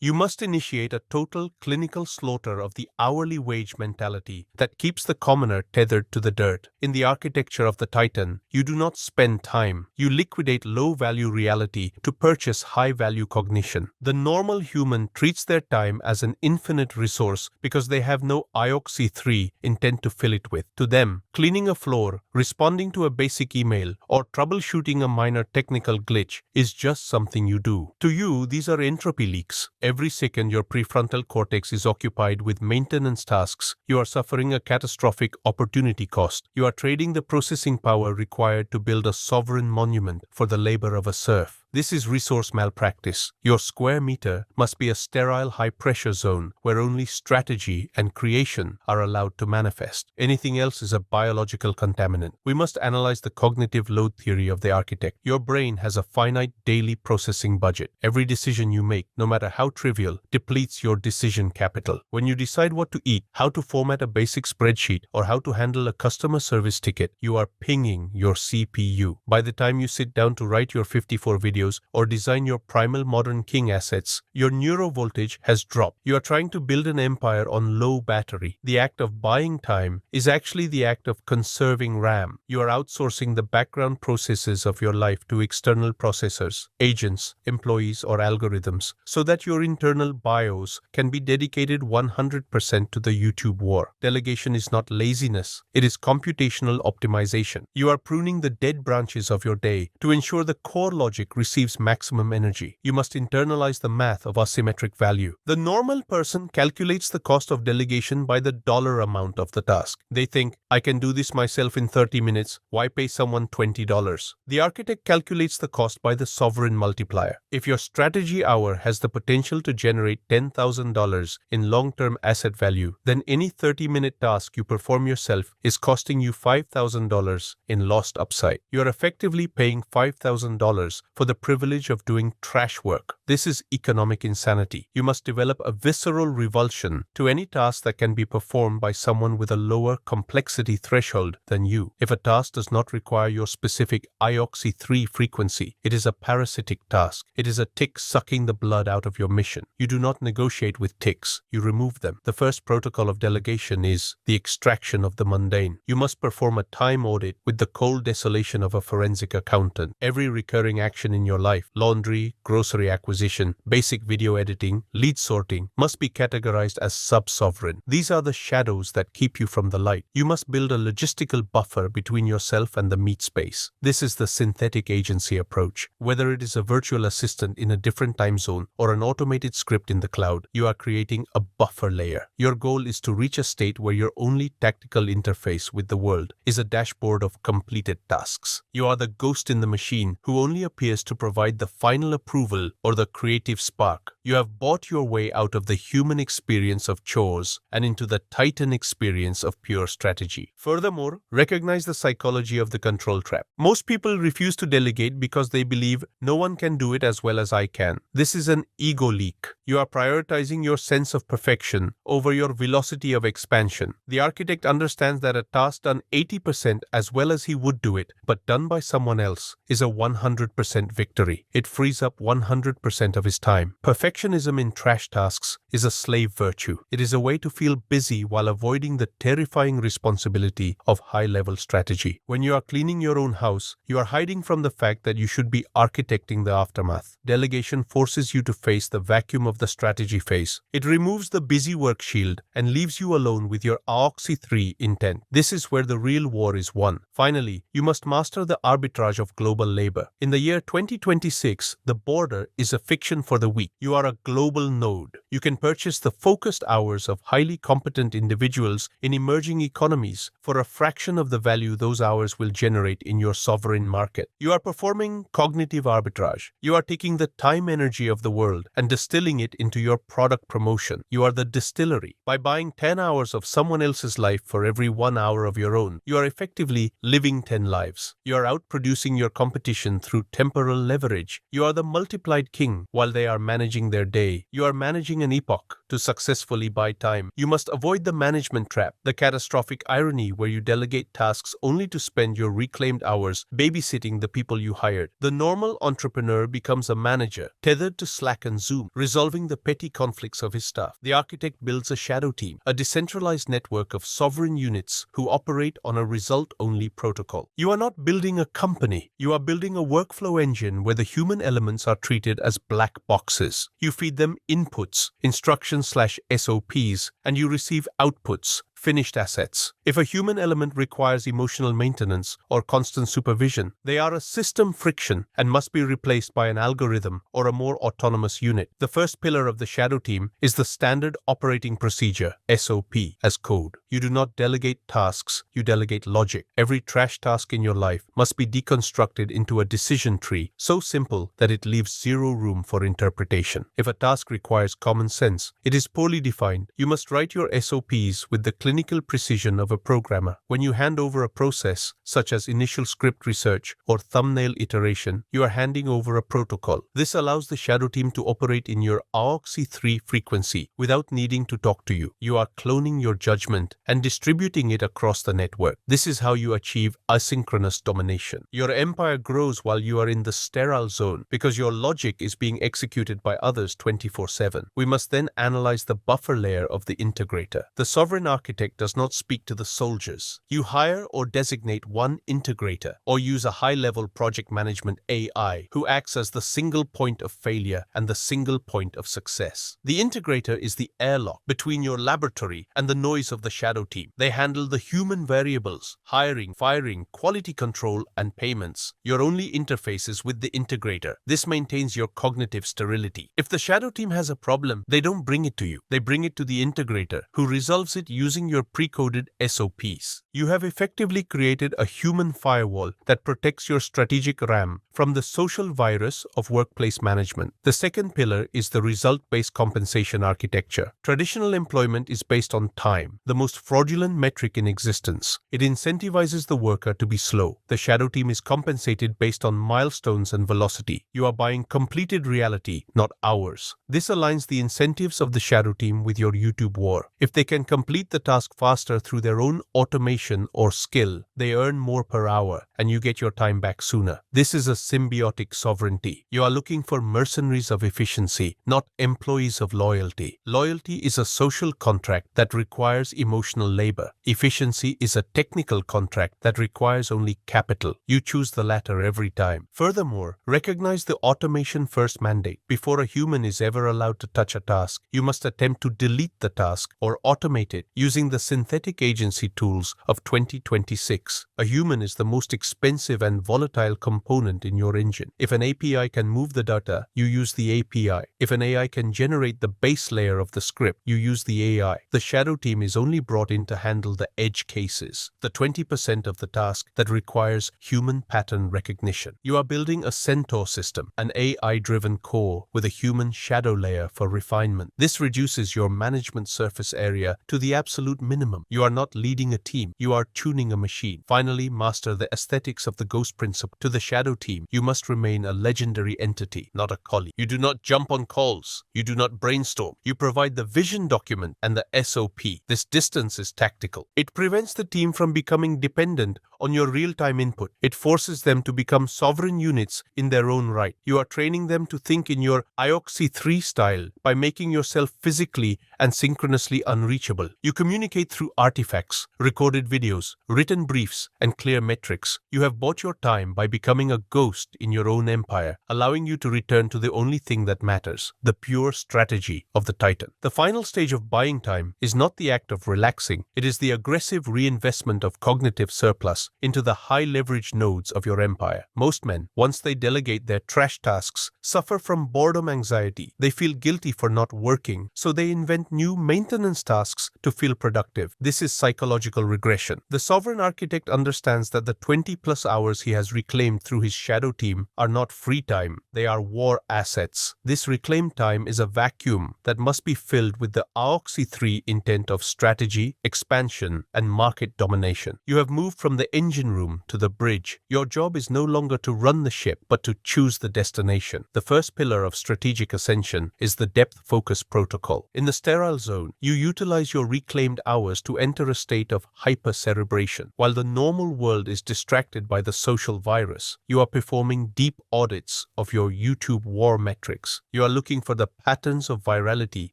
You must initiate a total clinical slaughter of the hourly wage mentality that keeps the commoner tethered to the dirt. In the architecture of the Titan, you do not spend time. You liquidate low-value reality to purchase high-value cognition. The normal human treats their time as an infinite resource because they have no ioxy-3 intent to fill it with. To them, cleaning a floor, responding to a basic email, or troubleshooting a minor technical glitch is just something you do. To you, these are entropy leaks. Every second your prefrontal cortex is occupied with maintenance tasks, you are suffering a catastrophic opportunity cost. You are trading the processing power required to build a sovereign monument for the labor of a serf. This is resource malpractice. Your square meter must be a sterile high-pressure zone where only strategy and creation are allowed to manifest. Anything else is a biological contaminant. We must analyze the cognitive load theory of the architect. Your brain has a finite daily processing budget. Every decision you make, no matter how trivial, depletes your decision capital. When you decide what to eat, how to format a basic spreadsheet, or how to handle a customer service ticket, you are pinging your CPU. By the time you sit down to write your 54 videos or design your primal modern king assets, your neurovoltage has dropped. You are trying to build an empire on low battery. The act of buying time is actually the act of conserving RAM. You are outsourcing the background processes of your life to external processors, agents, employees, or algorithms, so that your internal BIOS can be dedicated 100% to the YouTube war. Delegation is not laziness, it is computational optimization. You are pruning the dead branches of your day to ensure the core logic receives maximum energy. You must internalize the math of asymmetric value. The normal person calculates the cost of delegation by the dollar amount of the task. They think, I can do this myself in 30 minutes, why pay someone $20? The architect calculates the cost by the sovereign multiplier. If your strategy hour has the potential to generate $10,000 in long-term asset value, then any 30-minute task you perform yourself is costing you $5,000 in lost upside. You are effectively paying $5,000 for the privilege of doing trash work. This is economic insanity. You must develop a visceral revulsion to any task that can be performed by someone with a lower complexity threshold than you. If a task does not require your specific ioxy-3 frequency, it is a parasitic task. It is a tick sucking the blood out of your mission. You do not negotiate with ticks. You remove them. The first protocol of delegation is the extraction of the mundane. You must perform a time audit with the cold desolation of a forensic accountant. Every recurring action in your life, laundry, grocery acquisition, basic video editing, lead sorting, must be categorized as sub-sovereign. These are the shadows that keep you from the light. You must build a logistical buffer between yourself and the meat space. This is the synthetic agency approach. Whether it is a virtual assistant in a different time zone or an automated script in the cloud, you are creating a buffer layer. Your goal is to reach a state where your only tactical interface with the world is a dashboard of completed tasks. You are the ghost in the machine who only appears to provide the final approval or the creative spark. You have bought your way out of the human experience of chores and into the Titan experience of pure strategy. Furthermore, recognize the psychology of the control trap. Most people refuse to delegate because they believe no one can do it as well as I can. This is an ego leak. You are prioritizing your sense of perfection over your velocity of expansion. The architect understands that a task done 80% as well as he would do it, but done by someone else, is a 100% victory. It frees up 100% of his time. Perfectionism in trash tasks is a slave virtue. It is a way to feel busy while avoiding the terrifying responsibility of high-level strategy. When you are cleaning your own house, you are hiding from the fact that you should be architecting the aftermath. Delegation forces you to face the vacuum of the strategy phase. It removes the busy work shield and leaves you alone with your aoxy-3 intent. This is where the real war is won. Finally, you must master the arbitrage of global labor. In the year 2026, the border is a fiction for the weak. You are a global node. You can purchase the focused hours of highly competent individuals in emerging economies for a fraction of the value those hours will generate in your sovereign market. You are performing cognitive arbitrage. You are taking the time energy of the world and distilling it into your product promotion. You are the distillery. By buying 10 hours of someone else's life for every 1 hour of your own, you are effectively living 10 lives. You are outproducing your competition through temporal leverage. You are the multiplied king while they are managing their day. You are managing an epoch to successfully buy time. You must avoid the management trap, the catastrophic irony where you delegate tasks only to spend your reclaimed hours babysitting the people you hired. The normal entrepreneur becomes a manager, tethered to Slack and Zoom, resolving the petty conflicts of his staff. The architect builds a shadow team, a decentralized network of sovereign units who operate on a result-only protocol. You are not building a company. You are building a workflow engine where the human elements are treated as black boxes. You feed them inputs, instructions/SOPs, and you receive outputs, finished assets. If a human element requires emotional maintenance or constant supervision, they are a system friction and must be replaced by an algorithm or a more autonomous unit. The first pillar of the shadow team is the standard operating procedure, SOP, as code. You do not delegate tasks, you delegate logic. Every trash task in your life must be deconstructed into a decision tree so simple that it leaves zero room for interpretation. If a task requires common sense, it is poorly defined. You must write your SOPs with the clinical precision of a programmer. When you hand over a process, such as initial script research or thumbnail iteration, you are handing over a protocol. This allows the shadow team to operate in your AOXI 3 frequency without needing to talk to you. You are cloning your judgment and distributing it across the network. This is how you achieve asynchronous domination. Your empire grows while you are in the sterile zone because your logic is being executed by others 24/7. We must then analyze the buffer layer of the integrator. The sovereign architect does not speak to the soldiers. You hire or designate one integrator or use a high-level project management AI who acts as the single point of failure and the single point of success. The integrator is the airlock between your laboratory and the noise of the shadow team. They handle the human variables, hiring, firing, quality control, and payments. Your only interface is with the integrator. This maintains your cognitive sterility. If the shadow team has a problem, they don't bring it to you. They bring it to the integrator, who resolves it using your pre-coded SOPs. You have effectively created a human firewall that protects your strategic RAM from the social virus of workplace management. The second pillar is the result-based compensation architecture. Traditional employment is based on time, the most fraudulent metric in existence. It incentivizes the worker to be slow. The shadow team is compensated based on milestones and velocity. You are buying completed reality, not hours. This aligns the incentives of the shadow team with your YouTube war. If they can complete the task faster through their own automation or skill, they earn more per hour and you get your time back sooner. This is a symbiotic sovereignty. You are looking for mercenaries of efficiency, not employees of loyalty. Loyalty is a social contract that requires emotional labor. Efficiency is a technical contract that requires only capital. You choose the latter every time. Furthermore, recognize the automation first mandate. Before a human is ever allowed to touch a task, you must attempt to delete the task or automate it using the synthetic agency tools of 2026. A human is the most expensive and volatile component in your engine. If an API can move the data, you use the API. If an AI can generate the base layer of the script, you use the AI. The shadow team is only brought in to handle the edge cases, the 20% of the task that requires human pattern recognition. You are building a centaur system, an AI-driven core with a human shadow layer for refinement. This reduces your management surface area to the absolute minimum. You are not leading a team, you are tuning a machine. Finally, master the aesthetics of the ghost principle. To the shadow team, you must remain a legendary entity, not a colleague. You do not jump on calls, you do not brainstorm. You provide the vision document and the SOP. This distance is tactical. It prevents the team from becoming dependent on your real-time input. It forces them to become sovereign units in their own right. You are training them to think in your AOXI 3 style by making yourself physically and synchronously unreachable. You communicate through artifacts, recorded videos, written briefs, and clear metrics. You have bought your time by becoming a ghost in your own empire, allowing you to return to the only thing that matters, the pure strategy of the Titan. The final stage of buying time is not the act of relaxing. It is the aggressive reinvestment of cognitive surplus into the high-leverage nodes of your empire. Most men, once they delegate their trash tasks, suffer from boredom anxiety. They feel guilty for not working, so they invent new maintenance tasks to feel productive. productive. This is psychological regression. The sovereign architect understands that the 20+ hours he has reclaimed through his shadow team are not free time, they are war assets. This reclaimed time is a vacuum that must be filled with the aoxy 3 intent of strategy, expansion, and market domination. You have moved from the engine room to the bridge. Your job is no longer to run the ship, but to choose the destination. The first pillar of strategic ascension is the depth-focus protocol. In the sterile zone, you utilize your reclaimed hours to enter a state of hypercerebration. While the normal world is distracted by the social virus, you are performing deep audits of your YouTube war metrics. You are looking for the patterns of virality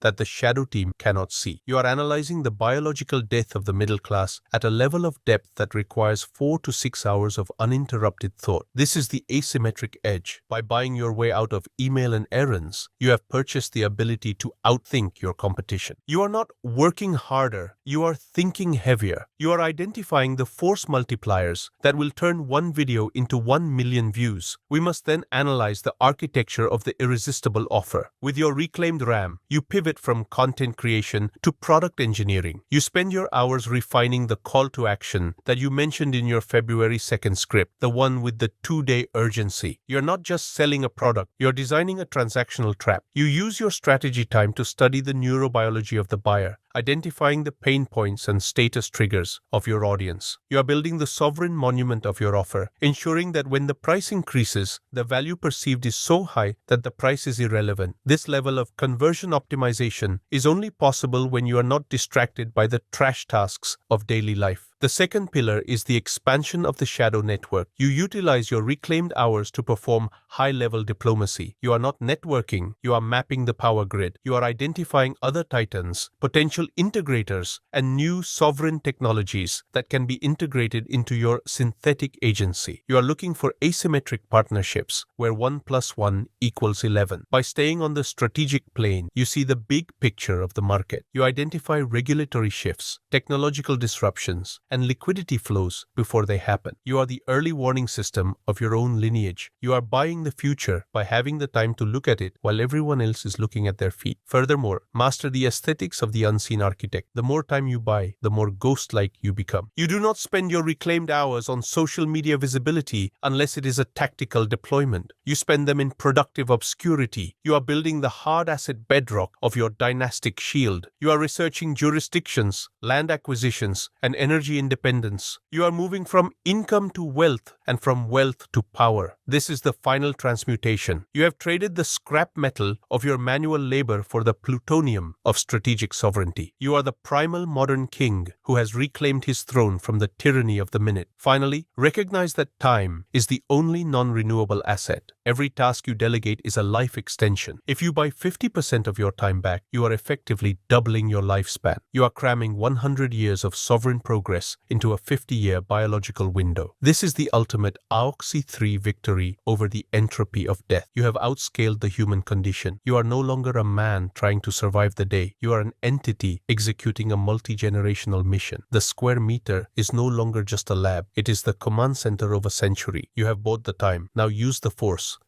that the shadow team cannot see. You are analyzing the biological death of the middle class at a level of depth that requires 4 to 6 hours of uninterrupted thought. This is the asymmetric edge. By buying your way out of email and errands, you have purchased the ability to outthink your competition. You are not working harder, you are thinking heavier. You are identifying the force multipliers that will turn one video into 1 million views. We must then analyze the architecture of the irresistible offer. With your reclaimed RAM, you pivot from content creation to product engineering. You spend your hours refining the call to action that you mentioned in your February 2nd script, the one with the 2-day urgency. You're not just selling a product, you're designing a transactional trap. You use your strategy time to study the neurobiology of the buyer, identifying the pain points and status triggers of your audience. You are building the sovereign monument of your offer, ensuring that when the price increases, the value perceived is so high that the price is irrelevant. This level of conversion optimization is only possible when you are not distracted by the trash tasks of daily life. The second pillar is the expansion of the shadow network. You utilize your reclaimed hours to perform high-level diplomacy. You are not networking, you are mapping the power grid. You are identifying other titans, potential integrators, and new sovereign technologies that can be integrated into your synthetic agency. You are looking for asymmetric partnerships where 1 + 1 = 11. By staying on the strategic plane, you see the big picture of the market. You identify regulatory shifts, technological disruptions, and liquidity flows before they happen. You are the early warning system of your own lineage. You are buying the future by having the time to look at it while everyone else is looking at their feet. Furthermore, master the aesthetics of the unseen architect. The more time you buy, the more ghost-like you become. You do not spend your reclaimed hours on social media visibility unless it is a tactical deployment. You spend them in productive obscurity. You are building the hard asset bedrock of your dynastic shield. You are researching jurisdictions, land acquisitions, and energy independence. You are moving from income to wealth and from wealth to power. This is the final transmutation. You have traded the scrap metal of your manual labor for the plutonium of strategic sovereignty. You are the primal modern king who has reclaimed his throne from the tyranny of the minute. Finally, recognize that time is the only non-renewable asset. Every task you delegate is a life extension. If you buy 50% of your time back, you are effectively doubling your lifespan. You are cramming 100 years of sovereign progress into a 50-year biological window. This is the ultimate aoxy 3 victory over the entropy of death. You have outscaled the human condition. You are no longer a man trying to survive the day. You are an entity executing a multi-generational mission. The square meter is no longer just a lab. It is the command center of a century. You have bought the time. Now use the force